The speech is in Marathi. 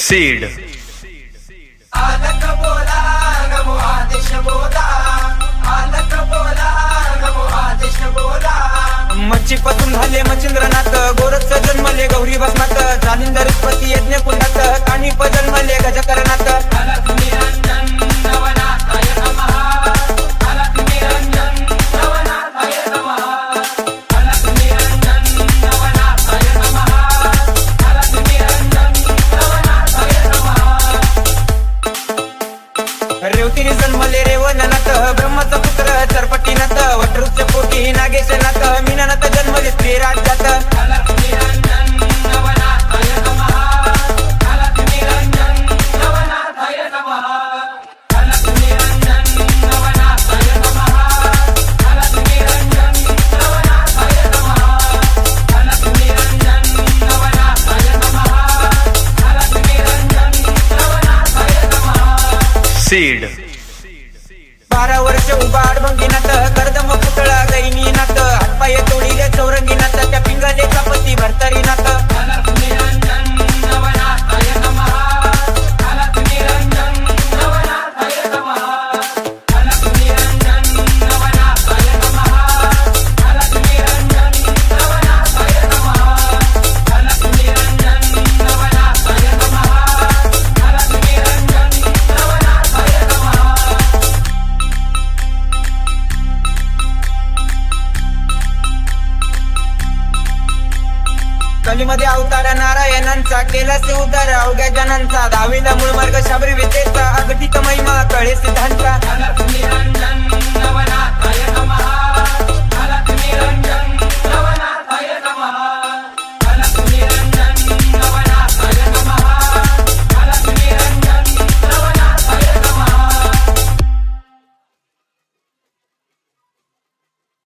सीड आलक बोला नमो आदेश बोला, आलक बोला नमो आदेश बोला। मच्छी पतून झाले मच्छिंद्रनाथ, गोरख जन्मले गौरी भस्मात, जालिंदरपती यज्ञ कुंडात, काणी जन्मले गजकरनाथ। अलक निरंजन नवनाथाय नमः, अलक निरंजन नवनाथाय नमः, अलक निरंजन नवनाथाय नमः, अलक निरंजन नवनाथाय नमः। रेवतीने जन्मले रेवणनाथ, ब्रह्माचा पुत्र चरपटीनाथ, वटवृक्ष पोटी नागेशनाथ, मीनानाथ जन्मले स्त्री राज्यात। अलक निरंजन नवनाथाय नमः, अलक निरंजन नवनाथाय नमः, अलक निरंजन नवनाथाय नमः, अलक निरंजन नवनाथाय नमः, अलक निरंजन नवनाथाय नमः, अलक निरंजन नवनाथाय नमः। सीड 12 वर्ष उभा अडभंगीनाथ, कर्दम पुतळा गैनीनाथ, हातपाय तोडीले चौरंगीनाथ, त्या पिंगलेचा पती भरतरीनाथ। अलक निरंजन नवनाथाय नमः, अलक निरंजन नवनाथाय नमः, अलक निरंजन नवनाथाय नमः, अलक निरंजन नवनाथाय नमः, अलक निरंजन नवनाथाय नमः, अलक निरंजन नवनाथाय नमः। कलीमध्ये अवतार नारायणांचा, केला से उद्धार अवघ्या जनांचा, दहावीला मूळ मार्ग शाबरी विद्येचा, अगतिक महिमा कळे सिद्धांत।